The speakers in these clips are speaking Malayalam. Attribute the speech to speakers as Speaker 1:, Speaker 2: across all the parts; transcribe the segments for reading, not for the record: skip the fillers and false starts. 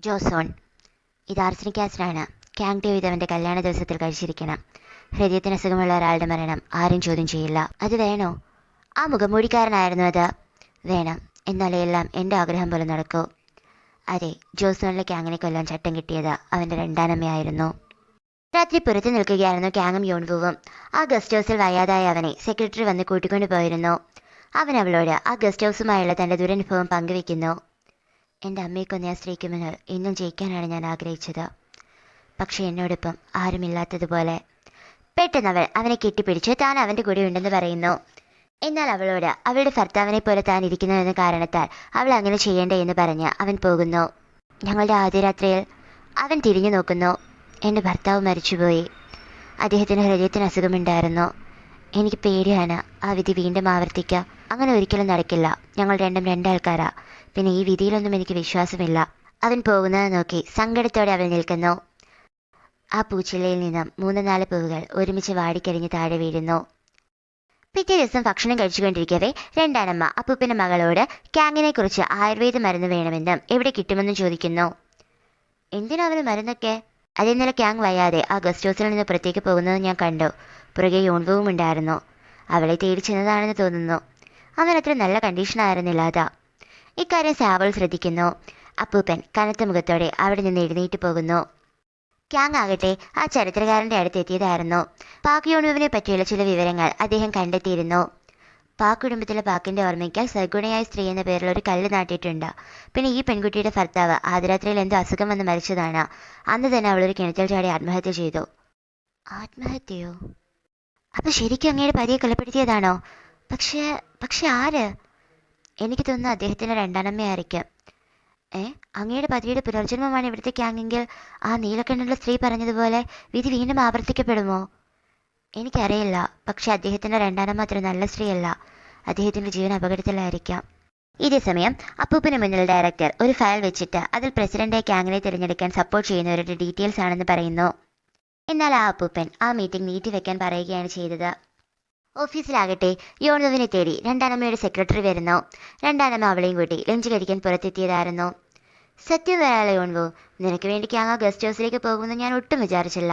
Speaker 1: ജോസോൺ, ഇത് ആർസനിക് ആസിഡാണ്. ക്യാങ് ടേവ് ഇതവൻ്റെ കല്യാണ ദിവസത്തിൽ കഴിച്ചിരിക്കണം. ഹൃദയത്തിന് അസുഖമുള്ള ഒരാളുടെ മരണം ആരും ചോദ്യം ചെയ്യില്ല. അത് വേണോ? ആ മുഖംമൂടിക്കാരനായിരുന്നു അത്. വേണം. എന്നാലേ എല്ലാം എൻ്റെ ആഗ്രഹം പോലെ നടക്കൂ. അതെ, ജോസോണിലെ ക്യാങ്ങിനെ കൊല്ലാൻ ചട്ടം കിട്ടിയത് അവൻ്റെ രണ്ടാനമ്മയായിരുന്നു. രാത്രി പുറത്തു നിൽക്കുകയായിരുന്നു ക്യാങ്ങും യോൺവുവും. ആ ഗസ്റ്റ് ഹൗസിൽ വയ്യാതായ അവനെ സെക്രട്ടറി വന്ന് കൂട്ടിക്കൊണ്ടു പോയിരുന്നു. അവൻ അവളോട് ആ ഗസ്റ്റ് ഹൗസുമായുള്ള തൻ്റെ ദുരനുഭവം പങ്കുവെക്കുന്നു. എൻ്റെ അമ്മയെ കൊന്ന ആ സ്ത്രീക്ക് മുന്നിൽ ഇന്നും ജയിക്കാനാണ് ഞാൻ ആഗ്രഹിച്ചത്. പക്ഷെ എന്നോടൊപ്പം ആരുമില്ലാത്തതുപോലെ. പെട്ടെന്ന് അവൾ അവനെ കെട്ടിപ്പിടിച്ച് താൻ അവൻ്റെ കൂടെ ഉണ്ടെന്ന് പറയുന്നു. എന്നാൽ അവളോട് അവളുടെ ഭർത്താവിനെ പോലെ താൻ ഇരിക്കുന്നുവെന്ന കാരണത്താൽ അവൾ അങ്ങനെ ചെയ്യേണ്ട എന്ന് പറഞ്ഞ് അവൻ പോകുന്നു. ഞങ്ങളുടെ ആദ്യ രാത്രിയിൽ അവൻ തിരിഞ്ഞു നോക്കുന്നു. എൻ്റെ ഭർത്താവ് മരിച്ചുപോയി. അദ്ദേഹത്തിന് ഹൃദയത്തിന് അസുഖമുണ്ടായിരുന്നു. എനിക്ക് പേടിയാണ് ആ വിധി വീണ്ടും ആവർത്തിക്കുക. അങ്ങനെ ഒരിക്കലും നടക്കില്ല. ഞങ്ങൾ രണ്ടും രണ്ടാൾക്കാരാ. പിന്നെ ഈ വിധിയിലൊന്നും എനിക്ക് വിശ്വാസമില്ല. അവൻ പോകുന്നത് നോക്കി സങ്കടത്തോടെ അവൾ നിൽക്കുന്നു. ആ പൂച്ചില്ലയിൽ നിന്നും 3-4 പൂവുകൾ ഒരുമിച്ച് വാടിക്കരിഞ്ഞ് താഴെ വീഴുന്നു. പിറ്റേ ദിവസം ഭക്ഷണം കഴിച്ചുകൊണ്ടിരിക്കവേ രണ്ടാനമ്മ അപ്പൂപ്പൻ്റെ മകളോട് ക്യാങ്ങിനെ കുറിച്ച് ആയുർവേദ മരുന്ന് വേണമെന്നും എവിടെ കിട്ടുമെന്നും ചോദിക്കുന്നു. എന്തിനാ അവന് മരുന്നൊക്കെ? അതേ ഇന്നലെ ക്യാങ് വയ്യാതെ ആ ഗസ്റ്റ് ഹൗസിൽ നിന്ന് പുറത്തേക്ക് പോകുന്നത് ഞാൻ കണ്ടു. പുറകെ യോൺവുവും ഉണ്ടായിരുന്നു. അവളെ തേടി ചെന്നതാണെന്ന് തോന്നുന്നു. അവൻ അത്ര നല്ല കണ്ടീഷനായിരുന്നില്ല അതാ. ഇക്കാര്യം സാവൾ ശ്രദ്ധിക്കുന്നു. അപ്പൂപ്പൻ കനത്ത മുഖത്തോടെ അവിടെ നിന്ന് എഴുന്നേറ്റ് പോകുന്നു. ക്യാങ് ആകട്ടെ ആ ചരിത്രകാരൻ്റെ അടുത്തെത്തിയതായിരുന്നു. പാക് യോൺവുവിനെ പറ്റിയുള്ള ചില വിവരങ്ങൾ അദ്ദേഹം കണ്ടെത്തിയിരുന്നു. പാക് കുടുംബത്തിലെ പാക്കിൻ്റെ ഓർമ്മയ്ക്കാൽ സദ്ഗുണയായ സ്ത്രീ എന്ന പേരിൽ ഒരു കല്ല് നാട്ടിയിട്ടുണ്ട്. പിന്നെ ഈ പെൺകുട്ടിയുടെ ഭർത്താവ് ആദ്യരാത്രിയിൽ എന്തോ അസുഖം വന്ന് മരിച്ചതാണ്. അന്ന് തന്നെ അവളൊരു കിണറ്റിൽ ചാടി ആത്മഹത്യ ചെയ്തു. ആത്മഹത്യയോ? അപ്പൊ ശരിക്കും അങ്ങയുടെ പതിയെ കൊലപ്പെടുത്തിയതാണോ? പക്ഷേ പക്ഷെ ആര്? എനിക്ക് തോന്നുന്നു അദ്ദേഹത്തിൻ്റെ രണ്ടാനമ്മയായിരിക്കും. അങ്ങയുടെ പതിയുടെ പുനർജന്മമാണ് ഇവിടുത്തെ ക്യാങ്ങെങ്കിൽ ആ നീലക്കണ്ണുള്ള സ്ത്രീ പറഞ്ഞതുപോലെ വിധി വീണ്ടും ആവർത്തിക്കപ്പെടുമോ? എനിക്കറിയില്ല. പക്ഷെ അദ്ദേഹത്തിൻ്റെ രണ്ടാനമ്മ അത്ര നല്ല സ്ത്രീയല്ല. അദ്ദേഹത്തിൻ്റെ ജീവൻ അപകടത്തിലായിരിക്കാം. ഇതേ സമയം അപ്പൂപ്പന് മുന്നിൽ ഡയറക്ടർ ഒരു ഫയൽ വെച്ചിട്ട് അതിൽ പ്രസിഡന്റായി ക്യാങ്ങിനെ തിരഞ്ഞെടുക്കാൻ സപ്പോർട്ട് ചെയ്യുന്നവരുടെ ഡീറ്റെയിൽസ് ആണെന്ന് പറയുന്നു. എന്നാൽ ആ അപ്പൂപ്പൻ ആ മീറ്റിംഗ് നീട്ടിവെക്കാൻ പറയുകയാണ് ചെയ്തത്. ഓഫീസിലാകട്ടെ യോൺവുവിനെ തേടി രണ്ടാനമ്മയുടെ സെക്രട്ടറി വരുന്നു. രണ്ടാനമ്മ അവളെയും കൂട്ടി ലഞ്ച് കഴിക്കാൻ പുറത്തെത്തിയതായിരുന്നു. സത്യം പറയാലോ യോൺവു, നിനക്ക് വേണ്ടി ക്യാങ് ആ ഗസ്റ്റ് ഹൗസിലേക്ക് പോകുമെന്ന് ഞാൻ ഒട്ടും വിചാരിച്ചില്ല.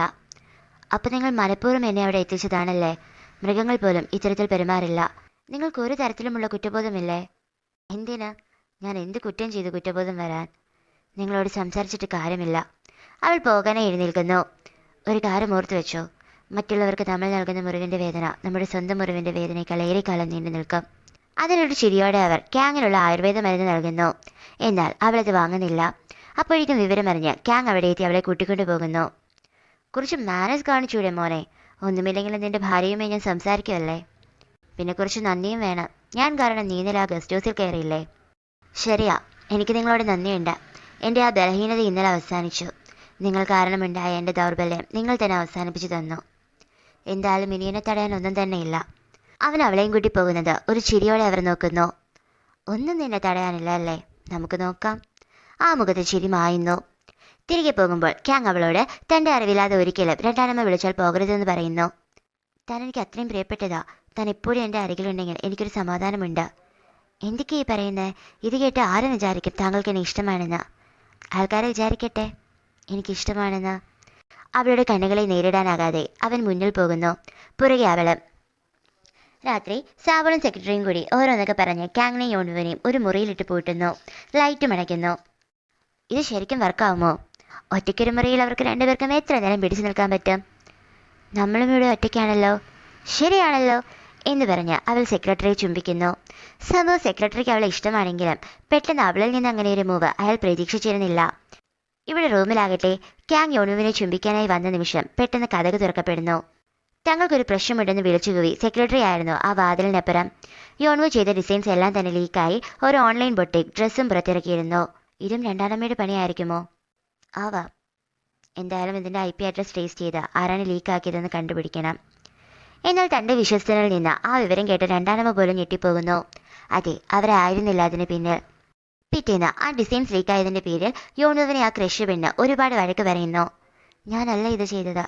Speaker 1: അപ്പം നിങ്ങൾ മനഃപൂർവ്വം എന്നെ അവിടെ എത്തിച്ചതാണല്ലേ? മൃഗങ്ങൾ പോലും ഇത്തരത്തിൽ പെരുമാറില്ല. നിങ്ങൾക്ക് ഒരു തരത്തിലുമുള്ള കുറ്റബോധമില്ലേ? എന്തിന്? ഞാൻ എന്ത് കുറ്റം ചെയ്തു കുറ്റബോധം വരാൻ? നിങ്ങളോട് സംസാരിച്ചിട്ട് കാര്യമില്ല. അവൾ പോകാനായി എഴുന്നേൽക്കുന്നു. ഒരു കാര്യം ഓർത്തു വെച്ചോ, മറ്റുള്ളവർക്ക് നമ്മൾ നൽകുന്ന മുറിവിൻ്റെ വേദന നമ്മുടെ സ്വന്തം മുറിവിൻ്റെ വേദനയേക്കാൾ ഏറെക്കാലം നീണ്ടു നിൽക്കും. അതിനൊരു ചിരിയോടെ അവർ ക്യാങ്ങിനുള്ള ആയുർവേദ മരുന്ന് നൽകുന്നു. എന്നാൽ അവളത് വാങ്ങുന്നില്ല. അപ്പോഴേക്കും വിവരമറിഞ്ഞ് ക്യാങ് അവിടെ എത്തി അവളെ കൂട്ടിക്കൊണ്ടു പോകുന്നു. കുറച്ച് മാനേഴ്സ് കാണിച്ചൂടെ മോനെ? ഒന്നുമില്ലെങ്കിലും നിന്റെ ഭാര്യയുമായി ഞാൻ സംസാരിക്കുമല്ലേ? പിന്നെ കുറച്ച് നന്ദിയും വേണം. ഞാൻ കാരണം നീ ഇന്നലെ ആ ഗസ്റ്റ് ഹൗസിൽ കയറിയില്ലേ? ശരിയാ, എനിക്ക് നിങ്ങളോട് നന്ദിയുണ്ട്. എൻ്റെ ആ ബലഹീനത ഇന്നലെ അവസാനിച്ചു. നിങ്ങൾ കാരണമുണ്ടായ എൻ്റെ ദൗർബല്യം നിങ്ങൾ തന്നെ അവസാനിപ്പിച്ചു തന്നു. എന്തായാലും ഇനിയനെ തടയാൻ ഒന്നും തന്നെയില്ല. അവൻ അവളെയും കൂട്ടി പോകുന്നത് ഒരു ചിരിയോടെ അവർ നോക്കുന്നു. ഒന്നും നിന്നെ തടയാനില്ല അല്ലേ? നമുക്ക് നോക്കാം. ആ മുഖത്ത് ചിരി മായുന്നു. തിരികെ പോകുമ്പോൾ ക്യാങ് അവളോട് തൻ്റെ അറിവില്ലാതെ ഒരിക്കലും രണ്ടാനമ്മ വിളിച്ചാൽ പോകരുതെന്ന് പറയുന്നു. താൻ എനിക്ക് അത്രയും പ്രിയപ്പെട്ടതാ. താൻ എപ്പോഴും എൻ്റെ അരികിലുണ്ടെങ്കിൽ എനിക്കൊരു സമാധാനമുണ്ട്. എന്തൊക്കെയാ ഈ പറയുന്നത്? ഇത് കേട്ട് ആരും വിചാരിക്കും താങ്കൾക്ക് എന്നെ ഇഷ്ടമാണെന്ന്. ആൾക്കാരെ വിചാരിക്കട്ടെ എനിക്കിഷ്ടമാണെന്ന്. അവളുടെ കണ്ണുകളെ നേരിടാനാകാതെ അവൻ മുന്നിൽ പോകുന്നു. പുറകെ അവളും. രാത്രി സാവളും സെക്രട്ടറിയും കൂടി ഓരോന്നൊക്കെ പറഞ്ഞ് ക്യാങ്ങിനെയും യോൺവുവിനെയും ഒരു മുറിയിലിട്ട് പൂട്ടുന്നു. ലൈറ്റും അടയ്ക്കുന്നു. ഇത് ശരിക്കും വർക്കാവുമോ? ഒറ്റയ്ക്കൊരു മുറിയിൽ അവർക്ക് രണ്ടുപേർക്കും എത്ര നേരം പിടിച്ചു നിൽക്കാൻ പറ്റും? നമ്മളും ഇവിടെ ഒറ്റയ്ക്കാണല്ലോ. ശരിയാണല്ലോ എന്ന് പറഞ്ഞ് അവൾ സെക്രട്ടറിയെ ചുംബിക്കുന്നു. സംഭവം സെക്രട്ടറിക്ക് അവളെ ഇഷ്ടമാണെങ്കിലും പെട്ടെന്ന് അവളിൽ നിന്ന് അങ്ങനെ ഒരു മൂവ് അയാൾ പ്രതീക്ഷിച്ചിരുന്നില്ല. ഇവിടെ റൂമിലാകട്ടെ ക്യാങ് യോൺവുവിനെ ചുംബിക്കാനായി വന്ന നിമിഷം പെട്ടെന്ന് കതക് തുറക്കപ്പെടുന്നു. തങ്ങൾക്കൊരു പ്രശ്നമുണ്ടെന്ന് വിളിച്ചുകൂവി സെക്രട്ടറി ആയിരുന്നു ആ വാതിലിനപ്പുറം. യോൺവു ചെയ്ത ഡിസൈൻസ് എല്ലാം തന്നെ ലീക്കായി ഒരു ഓൺലൈൻ ബൊട്ടിക് ഡ്രസ്സും പുറത്തിറക്കിയിരുന്നു. ഇതും രണ്ടാനമ്മയുടെ പണിയായിരിക്കുമോ? ആവാം. എന്തായാലും ഇതിൻ്റെ IP അഡ്രസ് ട്രേസ് ചെയ്ത് ആരാണ് ലീക്കാക്കിയതെന്ന് കണ്ടുപിടിക്കണം. എന്നാൽ തൻ്റെ വിശ്വസ്തനിൽ നിന്ന് ആ വിവരം കേട്ട് രണ്ടാനമ്മ പോലും ഞെട്ടിപ്പോകുന്നു. അതെ, അവരായിരുന്നില്ല അതിന് പിന്നിൽ. പിറ്റേന്ന് ആ ഡിസൈൻസ് ലീക്കായതിൻ്റെ പേരിൽ യോൺവുവിനെ ആ ക്രഷ് പെണ്ണ് ഒരുപാട് വഴക്ക് പറയുന്നു. ഞാനല്ല ഇത് ചെയ്തത്.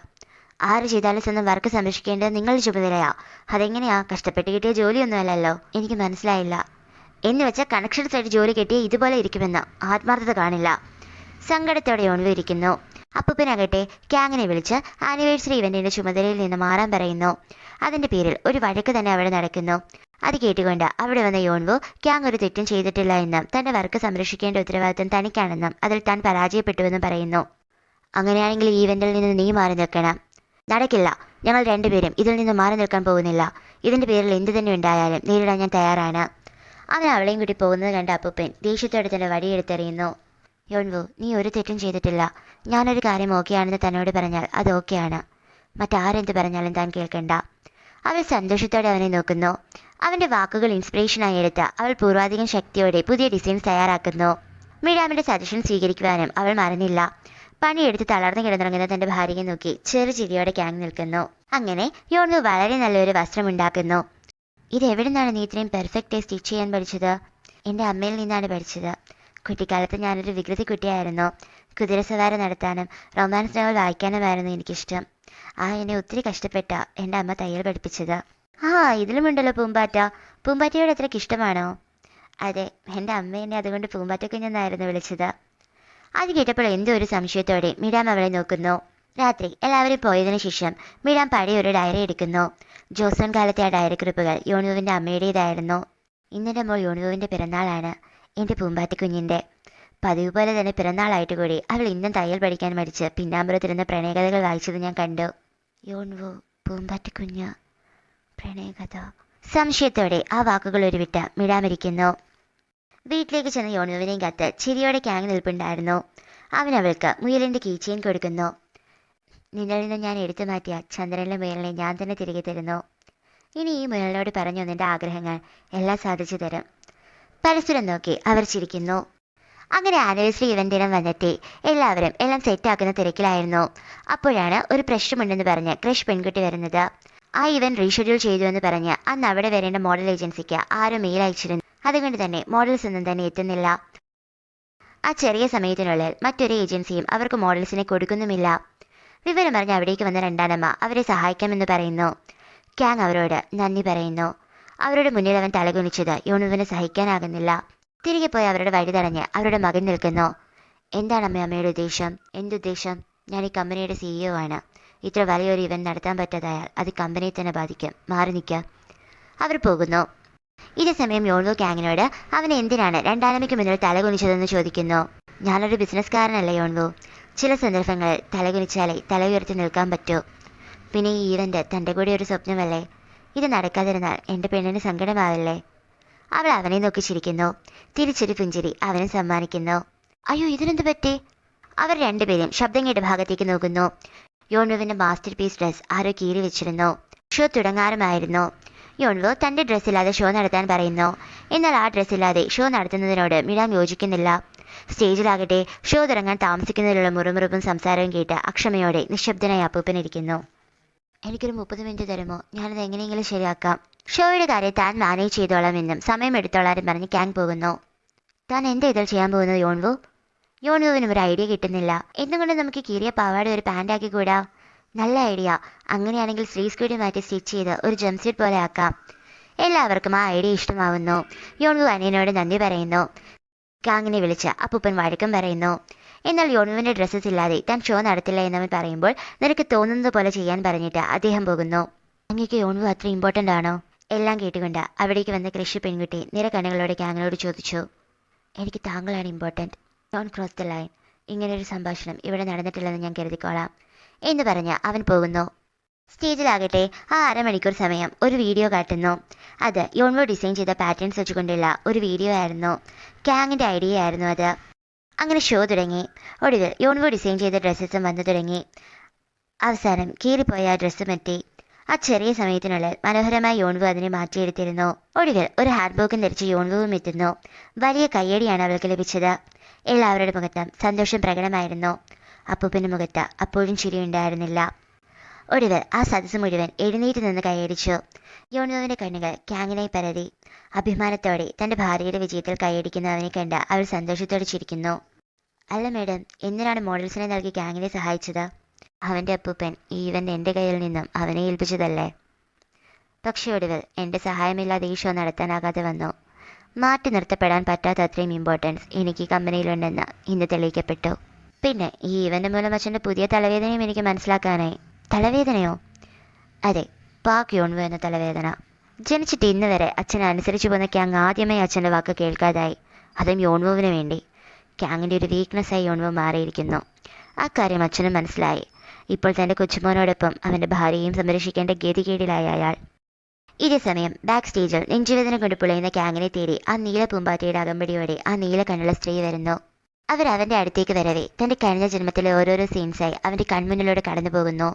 Speaker 1: ആര് ചെയ്താലും സ്വന്തം വർക്ക് സംരക്ഷിക്കേണ്ടത് നിങ്ങളുടെ ചുമതലയാ. അതെങ്ങനെയാ? കഷ്ടപ്പെട്ട് കിട്ടിയ ജോലിയൊന്നുമല്ലല്ലോ. എനിക്ക് മനസ്സിലായില്ല. എന്ന് വെച്ചാൽ കണക്ഷൻസ് ആയിട്ട് ജോലി കിട്ടിയ ഇതുപോലെ ഇരിക്കുമെന്ന് ആത്മാർത്ഥത കാണില്ല. സങ്കടത്തോടെ യോൺവു ഇരിക്കുന്നു. അപ്പൂപ്പനാകട്ടെ ക്യാങ്ങിനെ വിളിച്ച് ആനിവേഴ്സറി ഇവന്റിന്റെ ചുമതലയിൽ നിന്ന് മാറാൻ പറയുന്നു. അതിന്റെ പേരിൽ ഒരു വഴക്ക് തന്നെ അവിടെ നടക്കുന്നു. അത് കേട്ടുകൊണ്ട് അവിടെ വന്ന യോൺവു ക്യാങ് ഒരു തെറ്റും ചെയ്തിട്ടില്ല എന്നും തന്റെ വർക്ക് സംരക്ഷിക്കേണ്ട ഉത്തരവാദിത്തം തനിക്കാണെന്നും അതിൽ താൻ പരാജയപ്പെട്ടുവെന്നും പറയുന്നു. അങ്ങനെയാണെങ്കിൽ ഈ ഇവന്റിൽ നിന്ന് നീ മാറി നിൽക്കണം. നടക്കില്ല. ഞങ്ങൾ രണ്ടുപേരും ഇതിൽ നിന്ന് മാറി നിൽക്കാൻ പോകുന്നില്ല. ഇതിന്റെ പേരിൽ എന്തു തന്നെ ഉണ്ടായാലും നേരിടാൻ ഞാൻ തയ്യാറാണ്. അവൻ അവളെയും കൂടി പോകുന്നത് കണ്ട അപ്പൂപ്പൻ ദേഷ്യത്തോടെ തന്നെ വടിയെടുത്തെറിയുന്നു. യോൺവു, നീ ഒരു തെറ്റും ചെയ്തിട്ടില്ല. ഞാനൊരു കാര്യം ഓക്കെയാണെന്ന് തന്നോട് പറഞ്ഞാൽ അത് ഓക്കെയാണ്. മറ്റാരെന്ത് പറഞ്ഞാലും താൻ കേൾക്കണ്ട. അവൾ സന്തോഷത്തോടെ അവനെ നോക്കുന്നു. അവന്റെ വാക്കുകൾ ഇൻസ്പിറേഷനായി എടുത്ത് അവൾ പൂർവാധികം ശക്തിയോടെ പുതിയ ഡിസൈൻസ് തയ്യാറാക്കുന്നു. മിഡാമിന്റെ സജഷൻ സ്വീകരിക്കുവാനും അവൾ മറന്നില്ല. പണിയെടുത്ത് തളർന്നു കിടന്നുറങ്ങുന്ന തന്റെ ഭാര്യയെ നോക്കി ചെറു ചിരിയോടെ ക്യാങ് നിൽക്കുന്നു. അങ്ങനെ യോൺവു വളരെ നല്ലൊരു വസ്ത്രം ഉണ്ടാക്കുന്നു. ഇത് എവിടെ നിന്നാണ് നീ ഇത്രയും പെർഫെക്റ്റായി സ്റ്റിച്ച് ചെയ്യാൻ പഠിച്ചത്? എൻ്റെ അമ്മയിൽ നിന്നാണ് പഠിച്ചത്. കുട്ടിക്കാലത്ത് ഞാനൊരു വികൃതി കുട്ടിയായിരുന്നു. കുതിരസവാരി നടത്താനും റൊമാൻസ് നോവൽ വായിക്കാനുമായിരുന്നു എനിക്കിഷ്ടം. എന്നെ ഒത്തിരി കഷ്ടപ്പെട്ട എൻ്റെ അമ്മ തയ്യൽ പഠിപ്പിച്ചത്. ഇതിലുമുണ്ടല്ലോ പൂമ്പാറ്റ. പൂമ്പാറ്റയോട് അത്രയ്ക്ക് ഇഷ്ടമാണോ? അതെ, എൻ്റെ അമ്മ എന്നെ അതുകൊണ്ട് പൂമ്പാറ്റക്കുഞ്ഞെന്നായിരുന്നു വിളിച്ചത്. അത് കേട്ടപ്പോൾ എന്തോ ഒരു സംശയത്തോടെ മിഡാം അവളെ നോക്കുന്നു. രാത്രി എല്ലാവരും പോയതിനു ശേഷം മിഡാം പഴയ ഒരു ഡയറി എടുക്കുന്നു. ജോസോൺ കാലത്തെ ആ ഡയറി കുറിപ്പുകൾ യോൺവുവിൻ്റെ അമ്മയുടേതായിരുന്നു. ഇന്നെൻ്റെ മോൾ യോൺവുവിൻ്റെ പിറന്നാളാണ്, എൻ്റെ പൂമ്പാറ്റക്കുഞ്ഞിൻ്റെ. പതിവ് പോലെ തന്നെ പിറന്നാളായിട്ട് കൂടി അവൾ ഇന്നും തയ്യൽ പഠിക്കാൻ മടിച്ച് പിന്നാമ്പുറത്തിരുന്ന പ്രണയകഥകൾ വായിച്ചത് ഞാൻ കണ്ടു. യോൺവു, പൂമ്പാറ്റക്കുഞ്ഞ്, പ്രണയകഥ. സംശയത്തോടെ ആ വാക്കുകൾ ഉരുവിട്ട് മിഡാമിരിക്കുന്നു. വീട്ടിലേക്ക് ചെന്ന യോൺവുവിനെയും കത്ത് ചിരിയോടെ ക്യാങ് നിൽപ്പുണ്ടായിരുന്നു. അവൻ അവൾക്ക് മുയലിൻ്റെ കീച്ചെയിൻ കൊടുക്കുന്നു. നിന്നിൽ നിന്ന് ഞാൻ എടുത്തു മാറ്റിയ ചന്ദ്രനിലെ മുയലിനെ ഞാൻ തന്നെ തിരികെ തരുന്നു. ഇനി ഈ മുയലിനോട് പറഞ്ഞു നിന്റെ ആഗ്രഹങ്ങൾ എല്ലാം സാധിച്ചു തരും. പരസ്പരം നോക്കി അവർ ചിരിക്കുന്നു. അങ്ങനെ ആനിവേഴ്സറി ഇവന്റ് ദിനം വന്നെത്തി. എല്ലാവരും എല്ലാം സെറ്റാക്കുന്ന തിരക്കിലായിരുന്നു. അപ്പോഴാണ് ഒരു പ്രശ്നമുണ്ടെന്ന് പറഞ്ഞ് ക്രഷ് പെൺകുട്ടി വരുന്നത്. ആ ഇവന്റ് റീഷെഡ്യൂൾ ചെയ്തു എന്ന് പറഞ്ഞ് അന്ന് അവിടെ വരേണ്ട മോഡൽ ഏജൻസിക്ക് ആരോ മെയിൽ അയച്ചിരുന്നു. അതുകൊണ്ട് തന്നെ മോഡൽസ് ഒന്നും തന്നെ എത്തുന്നില്ല. ആ ചെറിയ സമയത്തിനുള്ളിൽ മറ്റൊരു ഏജൻസിയും അവർക്ക് മോഡൽസിനെ കൊടുക്കുന്നുമില്ല. വിവരം പറഞ്ഞ് അവിടേക്ക് വന്ന രണ്ടാനമ്മ അവരെ സഹായിക്കാമെന്ന് പറയുന്നു. ക്യാങ് അവരോട് നന്ദി പറയുന്നു. അവരുടെ മുന്നിൽ അവൻ തലകുനിച്ചത് യോൺവുവിന് സഹിക്കാനാകുന്നില്ല. തിരികെ പോയി അവരുടെ വഴി തടഞ്ഞ് അവരുടെ മകൻ നിൽക്കുന്നു. എന്താണ് അമ്മയുടെ ഉദ്ദേശം? എന്തുദ്ദേശം? ഞാൻ ഈ കമ്പനിയുടെ CEO ആണ്. ഇത്ര വലിയൊരു ഇവന്റ് നടത്താൻ പറ്റാതായാൽ അത് കമ്പനിയെ തന്നെ ബാധിക്കും. മാറി നിൽക്കുക. അവർ പോകുന്നു. ഇതേ സമയം യോൺവു ക്യാങ്ങിനോട് അവൻ എന്തിനാണ് രണ്ടാനമ്മയ്ക്ക് മുന്നിൽ തലകുനിച്ചതെന്ന് ചോദിക്കുന്നു. ഞാനൊരു ബിസിനസ്സുകാരനല്ലേ യോൺവു. ചില സന്ദർഭങ്ങളിൽ തലകുനിച്ചാലേ തല ഉയർത്തി നിൽക്കാൻ പറ്റൂ. പിന്നെ ഈ ഈവന്റ് തൻ്റെ കൂടെ ഒരു സ്വപ്നമല്ലേ. ഇത് നടക്കാതിരുന്നാൽ എൻ്റെ പെണ്ണിന് സങ്കടമാവില്ലേ? അവൾ അവനെ നോക്കി ചിരിക്കുന്നു. തിരിച്ചൊരു പുഞ്ചിരി അവനെ സമ്മാനിക്കുന്നു. അയ്യോ, ഇതിനെന്ത് പറ്റി? അവർ രണ്ടുപേരും ശബ്ദം കേട്ട ഭാഗത്തേക്ക് നോക്കുന്നു. യോൺവുവിൻ്റെ മാസ്റ്റർ പീസ് ഡ്രസ് ആരോ കീറി വെച്ചിരുന്നു. ഷോ തുടങ്ങാറുമായിരുന്നു. യോൺവു തൻ്റെ ഡ്രസ്സില്ലാതെ ഷോ നടത്താൻ പറയുന്നു. എന്നാൽ ആ ഡ്രസ്സില്ലാതെ ഷോ നടത്തുന്നതിനോട് മിഡാം യോജിക്കുന്നില്ല. സ്റ്റേജിലാകട്ടെ ഷോ തുടങ്ങാൻ താമസിക്കുന്നതിലുള്ള മുറുമുറുപ്പും സംസാരവും കേട്ട് അക്ഷമയോടെ നിശബ്ദനായി അപ്പൂപ്പനിരിക്കുന്നു. എനിക്കൊരു 30 മിനിറ്റ് തരുമോ? ഞാനത് എങ്ങനെയെങ്കിലും ശരിയാക്കാം. ഷോയുടെ കാര്യം താൻ മാനേജ് ചെയ്തോളാം എന്നും സമയം എടുത്തോളാനും പറഞ്ഞ് ക്യാങ് പോകുന്നു. താൻ എന്താ ഇതിൽ ചെയ്യാൻ പോകുന്നത് യോൺവു? യോൺവുവിനും ഒരു ഐഡിയ കിട്ടുന്നില്ല. എന്തുകൊണ്ട് നമുക്ക് കീറിയ പാവാട ഒരു പാൻ്റ് കൂടാ? നല്ല ഐഡിയ. അങ്ങനെയാണെങ്കിൽ സ്ലീവ്സ് കൂടി മാറ്റി സ്റ്റിച്ച് ചെയ്ത് ഒരു ജംസ്യൂട്ട് പോലെ ആക്കാം. എല്ലാവർക്കും ആ ഐഡിയ ഇഷ്ടമാവുന്നു. യോൺവു അനിയനോട് നന്ദി പറയുന്നു. ക്യാങ്ങിനെ വിളിച്ച് അപ്പൂപ്പൻ വഴക്കം പറയുന്നു. എന്നാൽ യോൺവുവിൻ്റെ ഡ്രസ്സസ് ഇല്ലാതെ താൻ ഷോ നടത്തില്ല എന്നവൻ പറയുമ്പോൾ നിനക്ക് തോന്നുന്നത് പോലെ ചെയ്യാൻ പറഞ്ഞിട്ട് അദ്ദേഹം പോകുന്നു. അങ്ങേക്ക് യോൺവു അത്ര ഇമ്പോർട്ടൻ്റ് ആണോ? എല്ലാം കേട്ടുകൊണ്ട് അവിടേക്ക് വന്ന കൃഷി പെൺകുട്ടി നിറകണ്ണുകളോടെ ക്യാങ്ങിനോട് ചോദിച്ചു. എനിക്ക് താങ്കളാണ് important. Don't cross the line. ഇങ്ങനൊരു സംഭാഷണം ഇവിടെ നടന്നിട്ടില്ലെന്ന് ഞാൻ കരുതിക്കോളാം എന്ന് പറഞ്ഞ് അവൻ പോകുന്നു. സ്റ്റേജിലാകട്ടെ ആ അരമണിക്കൂർ സമയം ഒരു വീഡിയോ കാട്ടുന്നു. അത് യോൺവു ഡിസൈൻ ചെയ്ത പാറ്റേൺസ് വെച്ചുകൊണ്ടുള്ള ഒരു വീഡിയോ ആയിരുന്നു. ക്യാങ്ങിൻ്റെ ഐഡിയ ആയിരുന്നു അത്. അങ്ങനെ ഷോ തുടങ്ങി. ഒടുവിൽ യോൺവു ഡിസൈൻ ചെയ്ത ഡ്രസ്സസും വന്നു തുടങ്ങി. അവസാനം കീറിപ്പോയ ആ ഡ്രസ്സും എത്തി. ആ ചെറിയ സമയത്തിനുള്ളിൽ മനോഹരമായി യോൺവു അതിനെ മാറ്റിയെടുത്തിരുന്നു. ഒടുവിൽ ഒരു ഹാൻഡ് ബോക്കും ധരിച്ച് യോൺവുവും എത്തുന്നു. വലിയ കയ്യടിയാണ് അവൾക്ക് ലഭിച്ചത്. എല്ലാവരുടെ മുഖത്തും സന്തോഷം പ്രകടമായിരുന്നു. അപ്പൂപ്പൻ്റെ മുഖത്ത് അപ്പോഴും ചിരിയുണ്ടായിരുന്നില്ല. ഒടുവിൽ ആ സദസ്സ് മുഴുവൻ എഴുന്നേറ്റ് നിന്ന് കൈയടിച്ചു. യോൺവുവിൻ്റെ കണ്ണുകൾ ക്യാങ്ങിനായി പരതി. അഭിമാനത്തോടെ തൻ്റെ ഭാര്യയുടെ വിജയത്തിൽ കൈയടിക്കുന്നവനെ കണ്ട് അവൾ സന്തോഷത്തോടെ ചിരിക്കുന്നു. അല്ല മേഡം, എന്തിനാണ് മോഡൽസിനെ നൽകി ക്യാങ്ങിനെ സഹായിച്ചത്? അവൻ്റെ അപ്പൂപ്പൻ ഈ ഇവന്റ് എൻ്റെ കയ്യിൽ നിന്നും അവനെ ഏൽപ്പിച്ചതല്ലേ. പക്ഷേ ഒടുവിൽ എൻ്റെ സഹായമില്ലാതെ ഈ ഷോ നടത്താനാകാതെ വന്നു. മാറ്റി നിർത്തപ്പെടാൻ പറ്റാത്ത അത്രയും ഇമ്പോർട്ടൻസ് എനിക്ക് ഈ കമ്പനിയിലുണ്ടെന്ന് ഇന്ന് തെളിയിക്കപ്പെട്ടു. പിന്നെ ഈ ഇവന്റ് മൂലം അച്ഛൻ്റെ പുതിയ തലവേദനയും എനിക്ക് മനസ്സിലാക്കാനായി. തലവേദനയോ? അതെ, പാക് യോൺവു എന്ന തലവേദന. ജനിച്ചിട്ട് ഇന്ന് വരെ അച്ഛനെ അനുസരിച്ച് പോന്ന ക്യാങ് ആദ്യമായി അച്ഛൻ്റെ വാക്ക് കേൾക്കാതായി. അതും യോൺവുവിന് വേണ്ടി. ക്യാങ്ങിൻ്റെ ഒരു വീക്ക്നെസ്സായി യോൺവു മാറിയിരിക്കുന്നു. ആ കാര്യം അച്ഛനും മനസ്സിലായി. ഇപ്പോൾ തൻ്റെ കൊച്ചുമോനോടൊപ്പം അവൻ്റെ ഭാര്യയും സംരക്ഷിക്കേണ്ട ഗതികേടിലായ അയാൾ. ഇതേ സമയം ബാക്ക് സ്റ്റേജിൽ നെഞ്ചുവേദന കൊണ്ട് പുളയുന്ന ക്യാങ്ങിനെ തേടി ആ നീല പൂമ്പാറ്റയുടെ അകമ്പടിയോടെ ആ നീല കണ്ണുള്ള സ്ത്രീ വരുന്നു. അവൻ്റെ അടുത്തേക്ക് വരവേ തൻ്റെ കഴിഞ്ഞ ജന്മത്തിലെ ഓരോരോ സീൻസായി അവൻ്റെ കൺമുന്നിലൂടെ കടന്നു പോകുന്നു.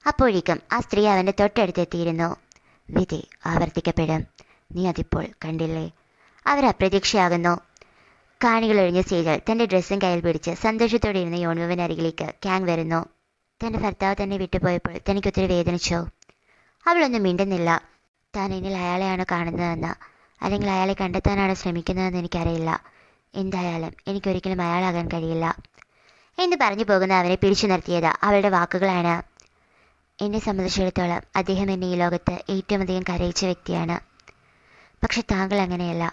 Speaker 1: അപ്പോഴേക്കും ആ സ്ത്രീ അവൻ്റെ തൊട്ടടുത്തെത്തിയിരുന്നു. വിധി ആവർത്തിക്കപ്പെടും, നീ അതിപ്പോൾ കണ്ടില്ലേ? അപ്രതീക്ഷയാകുന്നു. കാണികൾ ഒഴിഞ്ഞ സ്റ്റേജിൽ തൻ്റെ ഡ്രസ്സും കയ്യിൽ പിടിച്ച് സന്തോഷത്തോടെ ഇരുന്ന യോൺവുവിന് അരികിലേക്ക് ക്യാങ് വരുന്നു. തൻ്റെ ഭർത്താവ് തന്നെ വിട്ടുപോയപ്പോൾ തനിക്കൊത്തിരി വേദനിച്ചോ? അവളൊന്നും മിണ്ടുന്നില്ല. താൻ എന്നിൽ അയാളെയാണ് കാണുന്നതെന്ന്, അല്ലെങ്കിൽ അയാളെ കണ്ടെത്താനാണ് ശ്രമിക്കുന്നതെന്ന് എനിക്കറിയില്ല. എന്തായാലും എനിക്കൊരിക്കലും അയാളാകാൻ കഴിയില്ല എന്ന് പറഞ്ഞു പോകുന്ന അവനെ പിടിച്ചു നിർത്തിയത് അവളുടെ വാക്കുകളാണ്. എന്നെ സംബന്ധിച്ചിടത്തോളം അദ്ദേഹം എന്നെ ഈ ലോകത്ത് ഏറ്റവും അധികം കരയിച്ച വ്യക്തിയാണ്. പക്ഷെ താങ്കൾ അങ്ങനെയല്ല.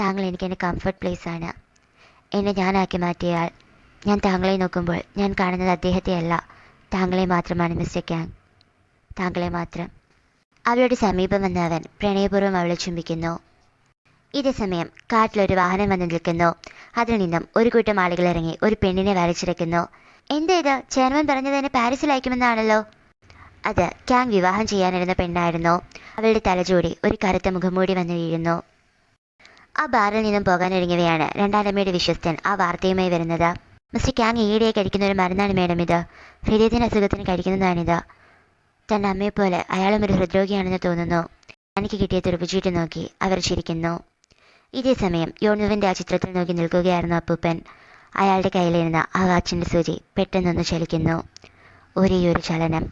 Speaker 1: താങ്കൾ എനിക്ക് എൻ്റെ കംഫർട്ട് പ്ലേസാണ്. എന്നെ ഞാനാക്കി മാറ്റിയയാൾ. ഞാൻ താങ്കളെ നോക്കുമ്പോൾ ഞാൻ കാണുന്നത് അദ്ദേഹത്തെയല്ല, താങ്കളെ മാത്രമാണ് മിസ്റ്റർ ക്യാങ്, താങ്കളെ മാത്രം. അവളുടെ സമീപം വന്ന അവൻ പ്രണയപൂർവ്വം അവളെ ചുംബിക്കുന്നു. ഇതേ സമയം കാട്ടിലൊരു വാഹനം വന്ന് നിൽക്കുന്നു. അതിൽ നിന്നും ഒരു കൂട്ടം ആളുകൾ ഇറങ്ങി ഒരു പെണ്ണിനെ വരച്ചിരിക്കുന്നു. എന്താ ഇത്? ചെയർമാൻ പറഞ്ഞത് എന്നെ പാരീസിൽ അയക്കുമെന്നാണല്ലോ. അത് ക്യാങ് വിവാഹം ചെയ്യാനിരുന്ന പെണ്ണായിരുന്നു. അവളുടെ തലചൂടി ഒരു കറുത്ത മുഖംമൂടി വന്ന് വീഴുന്നു. ആ ബാറിൽ നിന്നും പോകാനൊരുങ്ങവെയാണ് രണ്ടാനമ്മയുടെ വിശ്വസ്തൻ ആ വാർത്തയുമായി വരുന്നത്. മിസ്റ്റർ ക്യാങ് ഈയിടെയായി കഴിക്കുന്ന ഒരു മരുന്നാണ് മേഡം ഇത്. ഹൃദയത്തിൻ്റെ അസുഖത്തിന് കഴിക്കുന്നതാണിത്. തൻ്റെ അമ്മയെപ്പോലെ അയാളും ഒരു ഹൃദ്രോഗിയാണെന്ന് തോന്നുന്നു. എനിക്ക് കിട്ടിയ തുറപ്പിച്ചീട്ട് നോക്കി അവർ ചിരിക്കുന്നു. ഇതേ സമയം യോൺവുവിൻ്റെ ആ ചിത്രത്തിൽ നോക്കി നിൽക്കുകയായിരുന്നു അപ്പൂപ്പൻ. അയാളുടെ കയ്യിലിരുന്ന ആ വാച്ചിൻ്റെ സൂചി പെട്ടെന്നൊന്ന് ചലിക്കുന്നു. ഒരേയൊരു ചലനം.